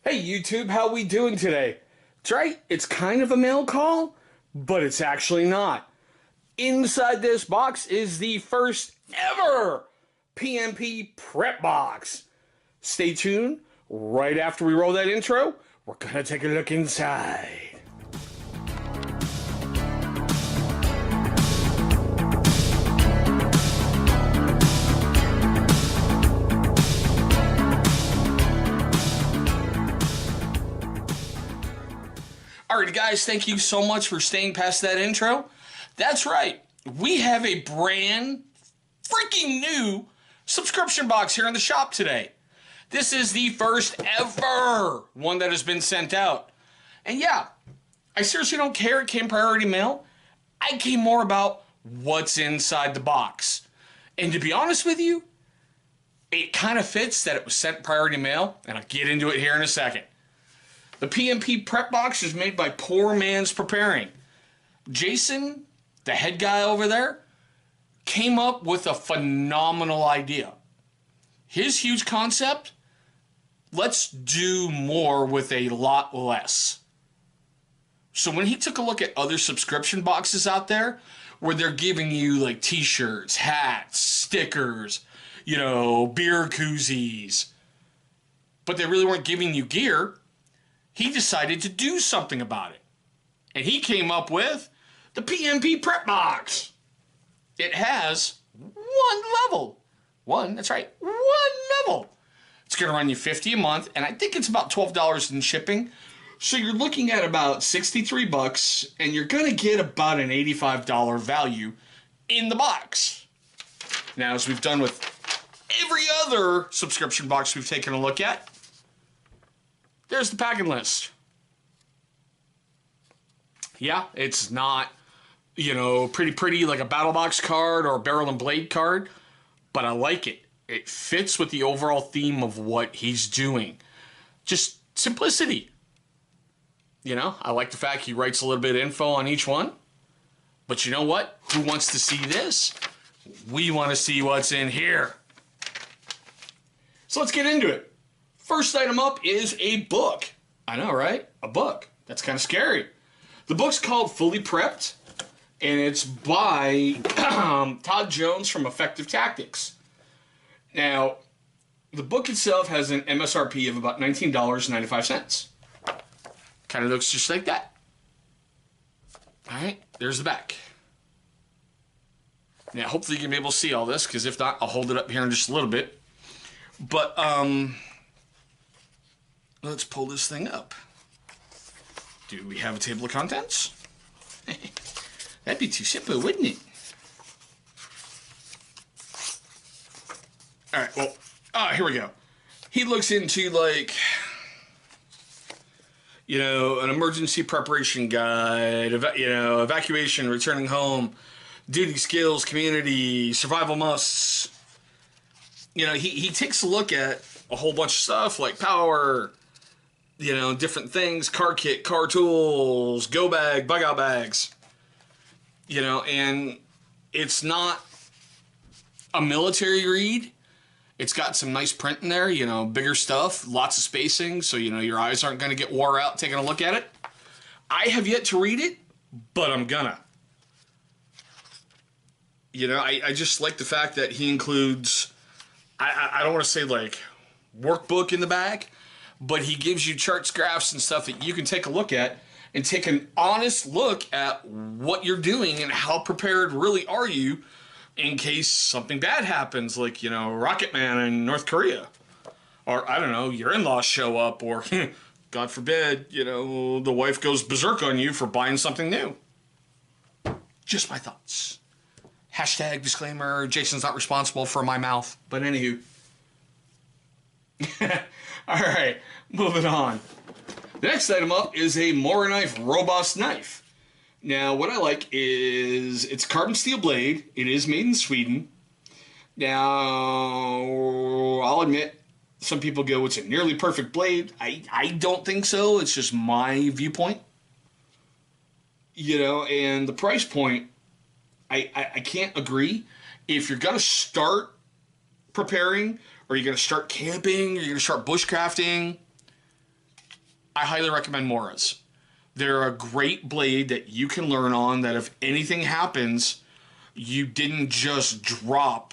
Hey YouTube, how we doing today? That's right, it's kind of a mail call, but it's actually not. Inside this box is the first ever PMP prep box. Stay tuned, right after we roll that intro, we're gonna take a look inside. Alright guys, thank you so much for staying past that intro. That's right, we have a brand freaking new subscription box here in the shop today. This is the first ever one that has been sent out. And yeah, I seriously don't care, it came priority mail. I care more about what's inside the box. And to be honest with you, it kind of fits that it was sent priority mail, and I'll get into it here in a second. The PMP prep box is made by Poor Man's Preparing. Jason, the head guy over there, came up with a phenomenal idea. His huge concept, let's do more with a lot less. So when he took a look at other subscription boxes out there, where they're giving you like t-shirts, hats, stickers, beer koozies, but they really weren't giving you gear, he decided to do something about it. And he came up with the PMP Prep Box. It has one level. That's right, one level. It's going to run you $50 a month, and I think it's about $12 in shipping. So you're looking at about $63, and you're going to get about an $85 value in the box. Now, as we've done with every other subscription box we've taken a look at, there's the packing list. Yeah, it's not, pretty like a battle box card or a barrel and blade card, but I like it. It fits with the overall theme of what he's doing. Just simplicity. I like the fact he writes a little bit of info on each one. But you know what? Who wants to see this? We want to see what's in here. So let's get into it. First item up is a book. I know, right? A book. That's kind of scary. The book's called Fully Prepped, and it's by Todd Jones from Effective Tactics. Now, the book itself has an MSRP of about $19.95. Kind of looks just like that. All right, there's the back. Now, hopefully you can be able to see all this, because if not, I'll hold it up here in just a little bit. But, let's pull this thing up. Do we have a table of contents? That'd be too simple, wouldn't it? Alright, well, here we go. He looks into, an emergency preparation guide, evacuation, returning home, duty skills, community, survival musts. He takes a look at a whole bunch of stuff like power, different things, car kit, car tools, go bag, bug out bags, and it's not a military read. It's got some nice print in there, bigger stuff, lots of spacing, so, your eyes aren't going to get wore out taking a look at it. I have yet to read it, but I'm gonna. I just like the fact that he includes, I don't want to say workbook in the back, but he gives you charts, graphs, and stuff that you can take a look at and take an honest look at what you're doing and how prepared really are you in case something bad happens, like, Rocket Man in North Korea. Or, I don't know, your in-laws show up, or, God forbid, the wife goes berserk on you for buying something new. Just my thoughts. Hashtag disclaimer, Jason's not responsible for my mouth. But anywho. Alright, moving on. The next item up is a Mora Knife robust knife. Now, what I like is it's a carbon steel blade. It is made in Sweden. Now, I'll admit, some people go, it's a nearly perfect blade. I don't think so. It's just my viewpoint. And the price point, I can't agree. If you're going to start preparing, or you're going to start camping, or you're going to start bushcrafting, I highly recommend Mora's. They're a great blade that you can learn on, that if anything happens, you didn't just drop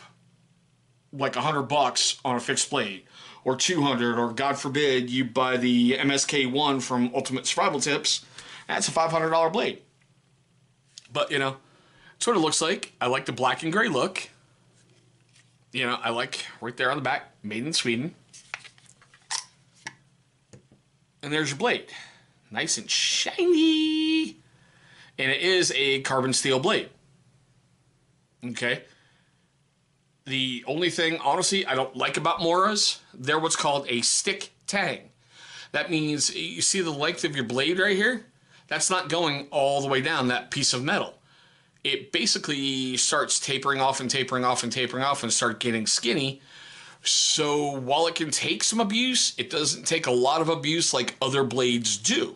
like $100 on a fixed blade, or 200, or God forbid you buy the MSK1 from Ultimate Survival Tips. That's a $500 blade. But, you know, that's what it looks like. I like the black and gray look. You know, I like right there on the back, made in Sweden. And there's your blade. Nice and shiny. And it is a carbon steel blade. Okay. The only thing, honestly, I don't like about Mora's, they're what's called a stick tang. That means you see the length of your blade right here? That's not going all the way down that piece of metal. It basically starts tapering off and tapering off and tapering off and start getting skinny. So while it can take some abuse, it doesn't take a lot of abuse like other blades do.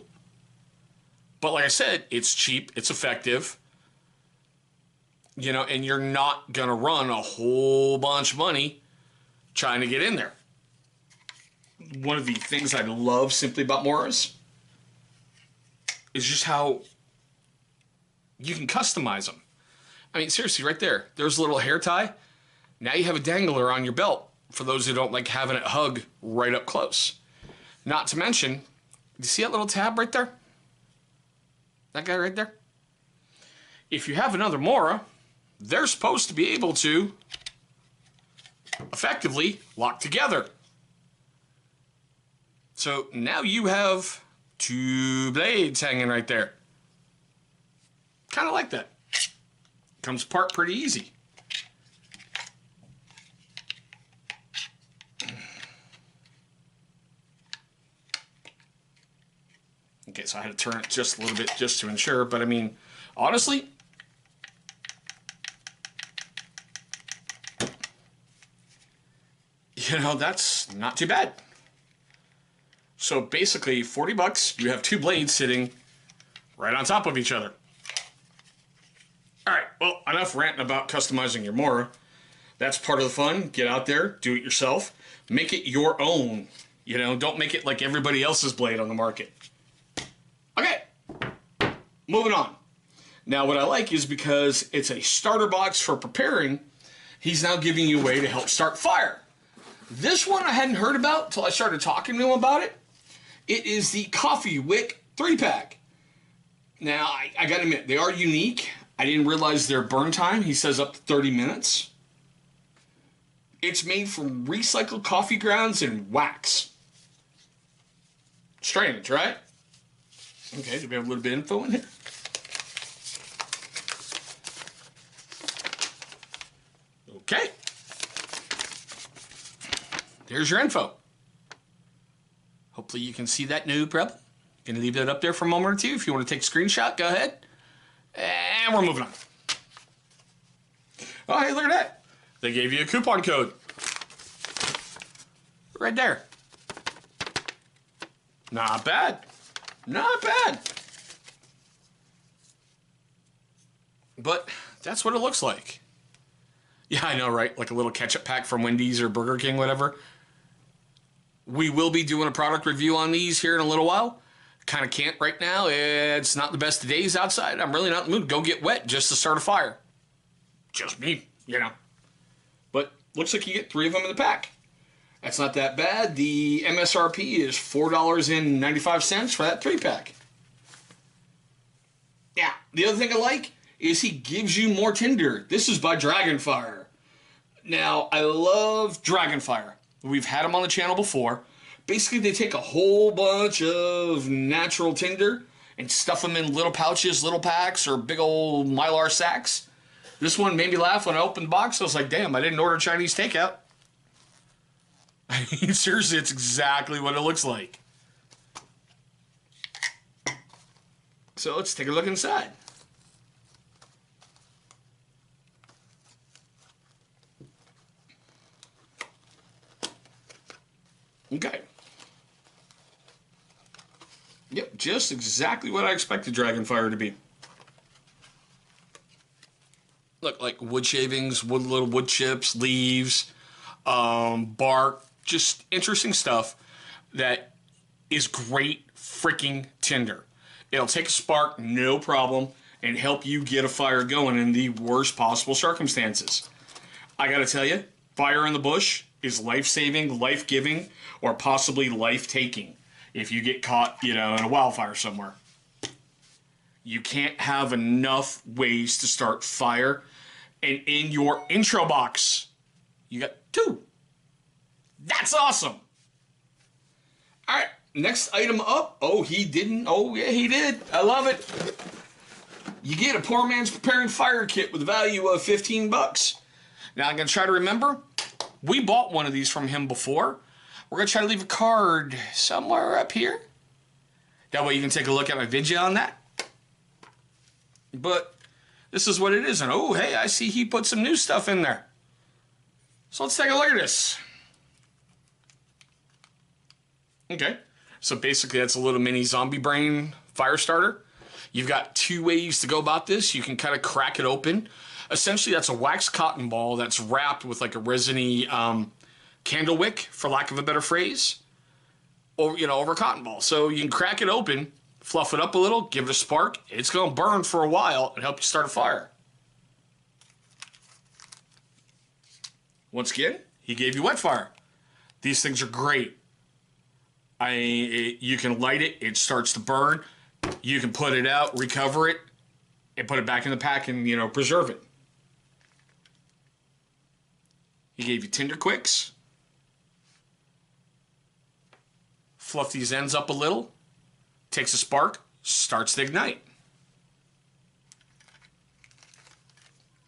But like I said, it's cheap, it's effective. You know, and you're not going to run a whole bunch of money trying to get in there. One of the things I love simply about Mora's is just how you can customize them. I mean, seriously, right there. There's a little hair tie. Now you have a dangler on your belt for those who don't like having it hug right up close. Not to mention, you see that little tab right there? That guy right there? If you have another Mora, they're supposed to be able to effectively lock together. So now you have two blades hanging right there. Kind of like that. Comes apart pretty easy. Okay, so I had to turn it just a little bit just to ensure, but I mean, honestly, you know, that's not too bad. So basically, $40, you have two blades sitting right on top of each other. All right, well, enough ranting about customizing your Mora. That's part of the fun. Get out there, do it yourself. Make it your own. You know, don't make it like everybody else's blade on the market. Okay, moving on. Now, what I like is because it's a starter box for preparing, he's now giving you a way to help start fire. This one I hadn't heard about until I started talking to him about it. It is the Coffee Wick 3-pack. Now, I gotta admit, they are unique. I didn't realize their burn time. He says up to 30 minutes. It's made from recycled coffee grounds and wax. Strange, right? Okay, do we have a little bit of info in here? Okay. There's your info. Hopefully you can see that noob rebel. Gonna leave that up there for a moment or two. If you want to take a screenshot, go ahead. And we're moving on. Oh, hey, look at that. They gave you a coupon code. Right there. Not bad. Not bad. But that's what it looks like. Yeah, I know, right? Like a little ketchup pack from Wendy's or Burger King, whatever. We will be doing a product review on these here in a little while. Kind of can't right now. It's not the best of days outside. I'm really not in the mood to go get wet just to start a fire. Just me, you know. But looks like you get 3 of them in the pack. That's not that bad. The MSRP is $4.95 for that 3-pack. Yeah, the other thing I like is he gives you more tinder. This is by Dragonfire. Now, I love Dragonfire. We've had them on the channel before. Basically, they take a whole bunch of natural tinder and stuff them in little pouches, little packs, or big old Mylar sacks. This one made me laugh when I opened the box. I was like, damn, I didn't order Chinese takeout. I mean, seriously, it's exactly what it looks like. So let's take a look inside. Okay. Yep, just exactly what I expected Dragonfire to be. Look, like wood shavings, little wood chips, leaves, bark, just interesting stuff that is great freaking tinder. It'll take a spark, no problem, and help you get a fire going in the worst possible circumstances. I gotta tell you, fire in the bush is life-saving, life-giving, or possibly life-taking if you get caught, in a wildfire somewhere. You can't have enough ways to start fire, and in your intro box, you got 2. That's awesome. All right, next item up. Oh, he didn't. Oh, yeah, he did. I love it. You get a poor man's preparing fire kit with a value of $15. Now, I'm going to try to remember. We bought one of these from him before. We're going to try to leave a card somewhere up here. That way you can take a look at my video on that. But this is what it is. And oh, hey, I see he put some new stuff in there. So let's take a look at this. Okay. So basically that's a little mini zombie brain fire starter. You've got 2 ways to go about this. You can kind of crack it open. Essentially, that's a wax cotton ball that's wrapped with like a resiny candle wick, for lack of a better phrase, or over a cotton ball. So you can crack it open, fluff it up a little, give it a spark. It's going to burn for a while and help you start a fire. Once again, he gave you wet fire. These things are great. You can light it, it starts to burn. You can put it out, recover it, and put it back in the pack and, preserve it. He gave you tinder quicks. Fluff these ends up a little. Takes a spark, starts to ignite.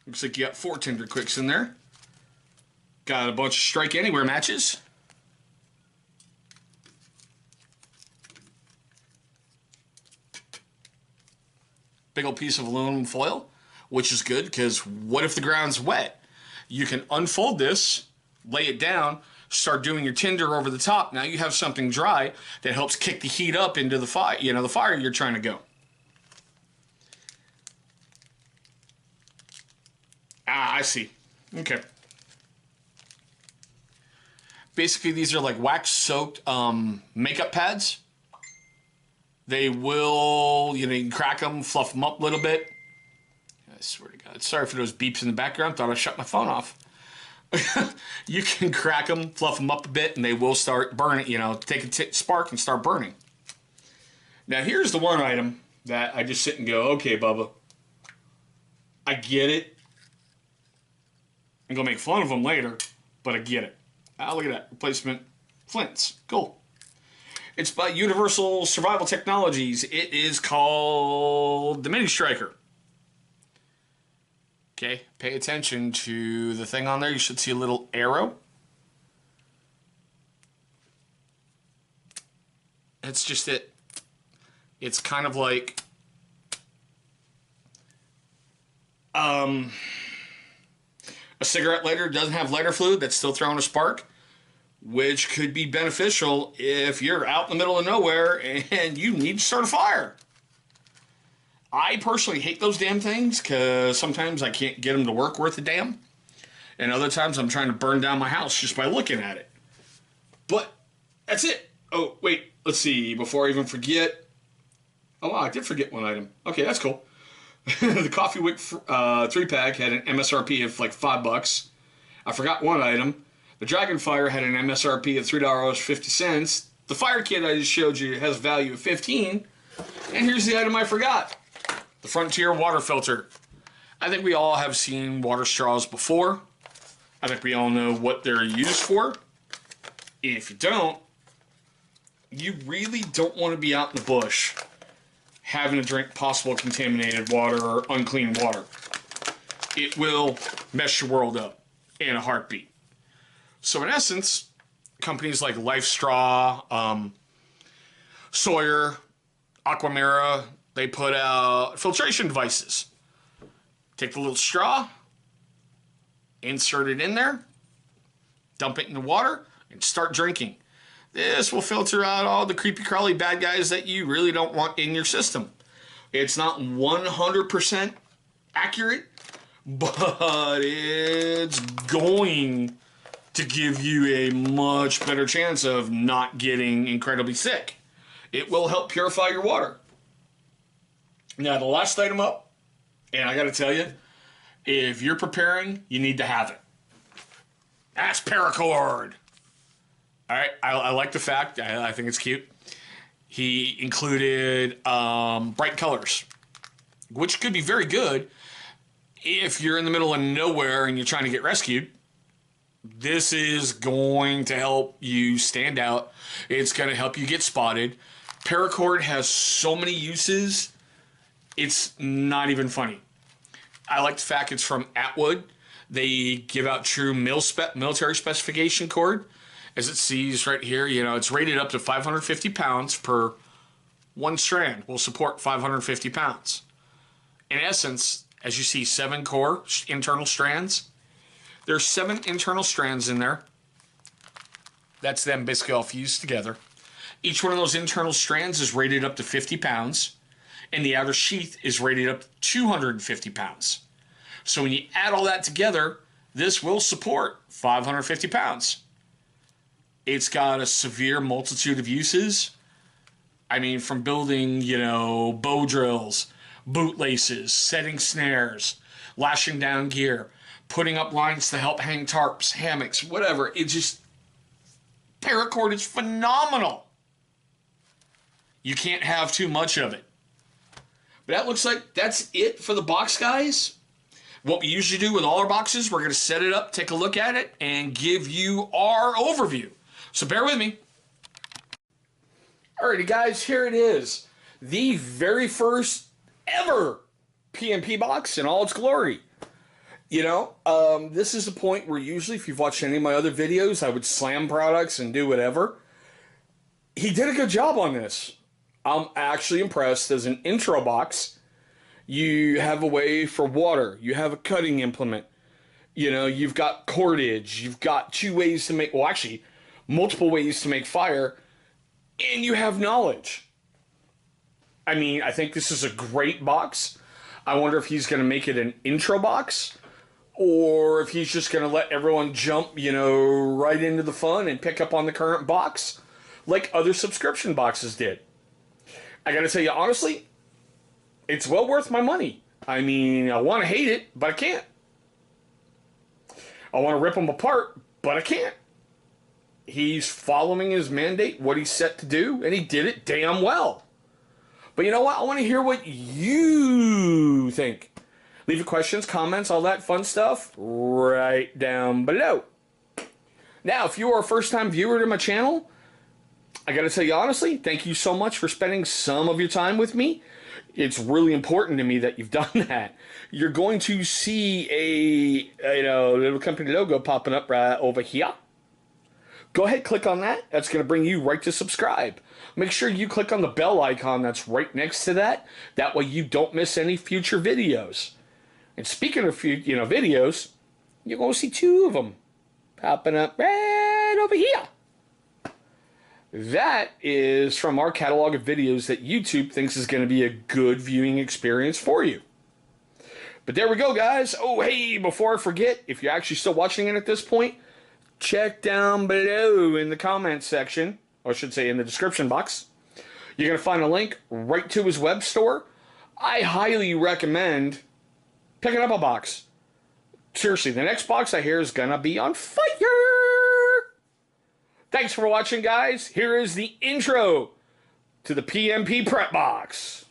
Looks like you got 4 tinder quicks in there. Got a bunch of strike anywhere matches. Big old piece of aluminum foil, which is good because what if the ground's wet? You can unfold this, lay it down, start doing your tinder over the top. Now you have something dry that helps kick the heat up into the fire, the fire you're trying to go. Ah, I see. Okay. Basically, these are like wax-soaked makeup pads. They will, you can crack them, fluff them up a little bit. I swear to God. Sorry for those beeps in the background. Thought I shut my phone off. You can crack them, fluff them up a bit, and they will start burning, take a spark and start burning. Now, here's the one item that I just sit and go, okay, Bubba, I get it. I'm going to make fun of them later, but I get it. Ah, look at that. Replacement flints. Cool. It's by Universal Survival Technologies. It is called the Mini Striker. Okay, pay attention to the thing on there. You should see a little arrow. That's just it. It's kind of like a cigarette lighter. Doesn't have lighter fluid. That's still throwing a spark, which could be beneficial if you're out in the middle of nowhere and you need to start a fire. I personally hate those damn things because sometimes I can't get them to work worth a damn. And other times I'm trying to burn down my house just by looking at it. But that's it. Oh, wait. Let's see. Before I even forget. Oh, wow. I did forget one item. Okay, that's cool. The Coffee Wick 3-pack had an MSRP of like $5. I forgot one item. The Dragonfire had an MSRP of $3.50. The fire kit I just showed you has a value of $15. And here's the item I forgot. The Frontier water filter. I think we all have seen water straws before. I think we all know what they're used for. If you don't, you really don't want to be out in the bush having to drink possible contaminated water or unclean water. It will mess your world up in a heartbeat. So in essence, companies like Life Straw, Sawyer, Aquamira, they put out filtration devices. Take the little straw, insert it in there, dump it in the water, and start drinking. This will filter out all the creepy crawly bad guys that you really don't want in your system. It's not 100% accurate, but it's going to give you a much better chance of not getting incredibly sick. It will help purify your water. Now, the last item up, and I got to tell you, if you're preparing, you need to have it. That's paracord. All right, I like the fact. I think it's cute. He included bright colors, which could be very good if you're in the middle of nowhere and you're trying to get rescued. This is going to help you stand out. It's going to help you get spotted. Paracord has so many uses, it's not even funny. I like the fact it's from Atwood. They give out true military specification cord. As it sees right here, you know, it's rated up to 550 pounds per one strand. Will support 550 pounds. In essence, as you see, 7 core internal strands. There's 7 internal strands in there. That's them basically all fused together. Each one of those internal strands is rated up to 50 pounds. And the outer sheath is rated up to 250 pounds. So when you add all that together, this will support 550 pounds. It's got a severe multitude of uses. I mean, from building, you know, bow drills, bootlaces, setting snares, lashing down gear, putting up lines to help hang tarps, hammocks, whatever. It just, paracord is phenomenal. You can't have too much of it. But that looks like that's it for the box, guys. What we usually do with all our boxes, we're going to set it up, take a look at it, and give you our overview. So bear with me. Alrighty, guys, here it is. The very first ever PMP box in all its glory. You know, this is a point where usually, if you've watched any of my other videos, I would slam products and do whatever. He did a good job on this. I'm actually impressed. As an intro box, you have a way for water. You have a cutting implement. You know, you've got cordage. You've got 2 ways to make, well, actually, multiple ways to make fire. And you have knowledge. I mean, I think this is a great box. I wonder if he's going to make it an intro box, or if he's just going to let everyone jump, you know, right into the fun and pick up on the current box like other subscription boxes did. I got to tell you, honestly, it's well worth my money. I mean, I want to hate it, but I can't. I want to rip them apart, but I can't. He's following his mandate, what he's set to do, and he did it damn well. But you know what? I want to hear what you think. Leave your questions, comments, all that fun stuff right down below. Now, if you are a first-time viewer to my channel, I got to tell you honestly, thank you so much for spending some of your time with me. It's really important to me that you've done that. You're going to see a little company logo popping up right over here. Go ahead, click on that. That's going to bring you right to subscribe. Make sure you click on the bell icon that's right next to that. That way you don't miss any future videos. And speaking of videos, you're going to see 2 of them popping up right over here. That is from our catalog of videos that YouTube thinks is going to be a good viewing experience for you. But there we go, guys. Oh, hey, before I forget, if you're actually still watching it at this point, check down below in the comments section, or I should say in the description box. You're going to find a link right to his web store. I highly recommend picking up a box. Seriously, the next box I hear is going to be on fire. Thanks for watching, guys. Here is the intro to the PMP prep box.